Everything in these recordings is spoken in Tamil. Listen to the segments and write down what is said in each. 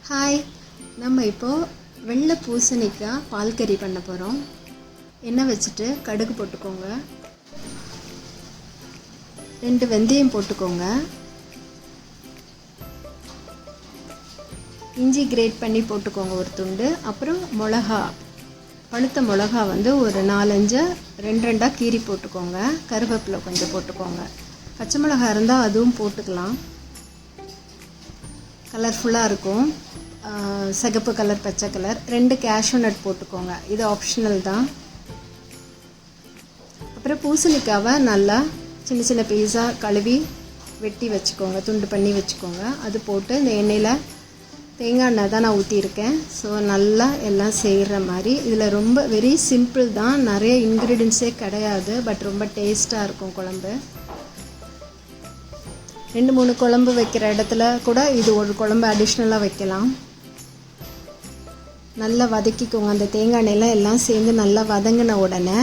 ஹாய், நம்ம இப்போது வெள்ளை பூசணிக்காய் பால் கறி பண்ண போகிறோம். எண்ணெய் வச்சுட்டு கடுகு போட்டுக்கோங்க, 2 வெந்தயம் போட்டுக்கோங்க, இஞ்சி கிரேட் பண்ணி போட்டுக்கோங்க ஒரு துண்டு. அப்புறம் மிளகா, பழுத்த மிளகா வந்து ஒரு 4-5 2 கீரி போட்டுக்கோங்க. கருவேப்பிலை கொஞ்சம் போட்டுக்கோங்க. பச்சை மிளகா இருந்தால் அதுவும் போட்டுக்கலாம், கலர்ஃபுல்லாக இருக்கும். சிகப்பு கலர், பச்சை கலர். 2 கேஷ்யூ நட் போட்டுக்கோங்க, இது ஆப்ஷனல் தான். அப்புறம் பூசணிக்காவை நல்லா சின்ன சின்ன பீஸாக கழுவி வெட்டி வச்சுக்கோங்க, துண்டு பண்ணி வச்சுக்கோங்க. அது போட்டு இந்த எண்ணெயில் தேங்காய் எண்ணெய் தான் நான் ஊற்றியிருக்கேன். ஸோ நல்லா எல்லாம் செய்கிற மாதிரி. இதில் ரொம்ப வெரி சிம்பிள் தான், நிறைய இன்க்ரீடியன்ஸே கிடையாது. பட் ரொம்ப டேஸ்ட்டாக இருக்கும் குழம்பு. 2-3 குழம்பு வைக்கிற இடத்துல கூட இது ஒரு குழம்பு அடிஷ்னலாக வைக்கலாம். நல்லா வதக்கிக்கோங்க. அந்த தேங்காய் எண்ணெயெல்லாம் எல்லாம் சேர்ந்து நல்லா வதங்கின உடனே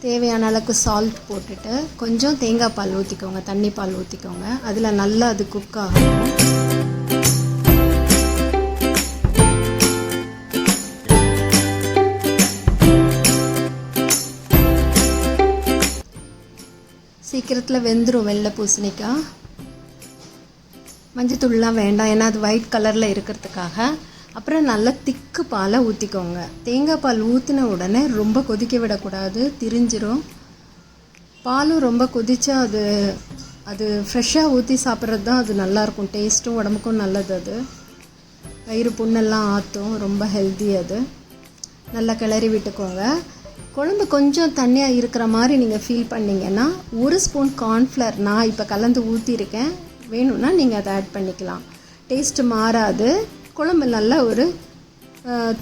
தேவையான அளவுக்கு சால்ட் போட்டுட்டு கொஞ்சம் தேங்காய் பால் ஊற்றிக்கோங்க, தண்ணி பால் ஊற்றிக்கோங்க. அதில் நல்லா அது குக் ஆகும். சீக்கிரத்தில் வெந்துடும் வெள்ளை பூசணிக்காய். மஞ்சத்தூள்லாம் வேண்டாம், ஏன்னா அது ஒயிட் கலரில் இருக்கிறதுக்காக. அப்புறம் நல்லா திக்கு பாலை ஊற்றிக்கோங்க. தேங்காய் பால் ஊற்றின உடனே ரொம்ப கொதிக்க விடக்கூடாது, திரிஞ்சிரும். பாலும் ரொம்ப கொதிச்சா அது ஃப்ரெஷ்ஷாக ஊற்றி சாப்பிட்றது தான் அது நல்லாயிருக்கும். டேஸ்ட்டும் உடம்புக்கும் நல்லது. அது வயிறு புண்ணெல்லாம் ஆற்றும், ரொம்ப ஹெல்தி. அது நல்லா கிளறி விட்டுக்கோங்க. குழம்பு கொஞ்சம் தண்ணியாக இருக்கிற மாதிரி நீங்கள் ஃபீல் பண்ணிங்கன்னா 1 ஸ்பூன் கார்ன்ஃப்ளவர் நான் இப்போ கலந்து ஊற்றிருக்கேன். வேணும்னா நீங்கள் அதை ஆட் பண்ணிக்கலாம். டேஸ்ட்டு மாறாது, குழம்பு நல்ல ஒரு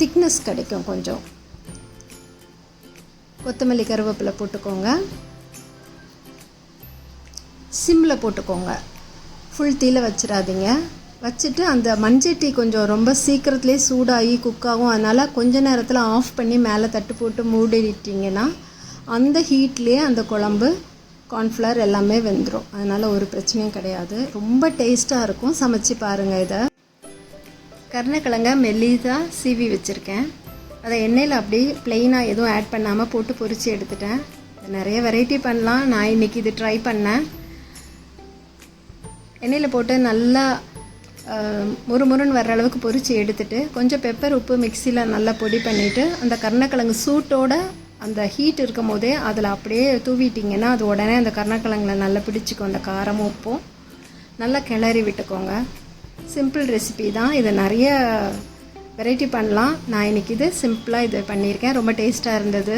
திக்னஸ் கிடைக்கும். கொஞ்சம் கொத்தமல்லி கருவேப்பிலை போட்டுக்கோங்க. சிம்மில் போட்டுக்கோங்க, ஃபுல் தீயில் வச்சிடாதீங்க. வச்சுட்டு அந்த மஞ்சட்டி கொஞ்சம் ரொம்ப சீக்கிரத்துலேயே சூடாகி குக்காகும். அதனால் கொஞ்ச நேரத்தில் ஆஃப் பண்ணி மேலே தட்டு போட்டு மூடிட்டிங்கன்னா அந்த ஹீட்லேயே அந்த குழம்பு கார்ன்ஃப்ளவர் எல்லாமே வெந்துடும். அதனால் ஒரு பிரச்சனையும் கிடையாது, ரொம்ப டேஸ்ட்டாக இருக்கும். சமைச்சு பாருங்கள். இதை கருணக்கிழங்க மெல்லிதாக சீவி வச்சுருக்கேன். அதை எண்ணெயில் அப்படி ப்ளெயினாக எதுவும் ஆட் பண்ணாமல் போட்டு பொரித்து எடுத்துட்டேன். நிறைய வெரைட்டி பண்ணலாம், நான் இன்றைக்கி இது ட்ரை பண்ணேன். எண்ணெயில் போட்டு நல்லா முறுமுறுன்னு வர்ற அளவுக்கு பொரித்து எடுத்துட்டு கொஞ்சம் பெப்பர் உப்பு மிக்சியில் நல்லா பொடி பண்ணிவிட்டு அந்த கருணக்கிழங்கு சூட்டோட அந்த ஹீட் இருக்கும் போதே அதில் அப்படியே தூவிட்டிங்கன்னா அது உடனே அந்த கருணக்கிழங்குல நல்லா பிடிச்சிக்கும். அந்த காரமும் உப்பும் நல்லா கிளறி விட்டுக்கோங்க. சிம்பிள் ரெசிபி தான், இதை நிறைய வெரைட்டி பண்ணலாம். நான் இன்றைக்கி இது சிம்பிளாக இது பண்ணியிருக்கேன், ரொம்ப டேஸ்ட்டாக இருந்தது.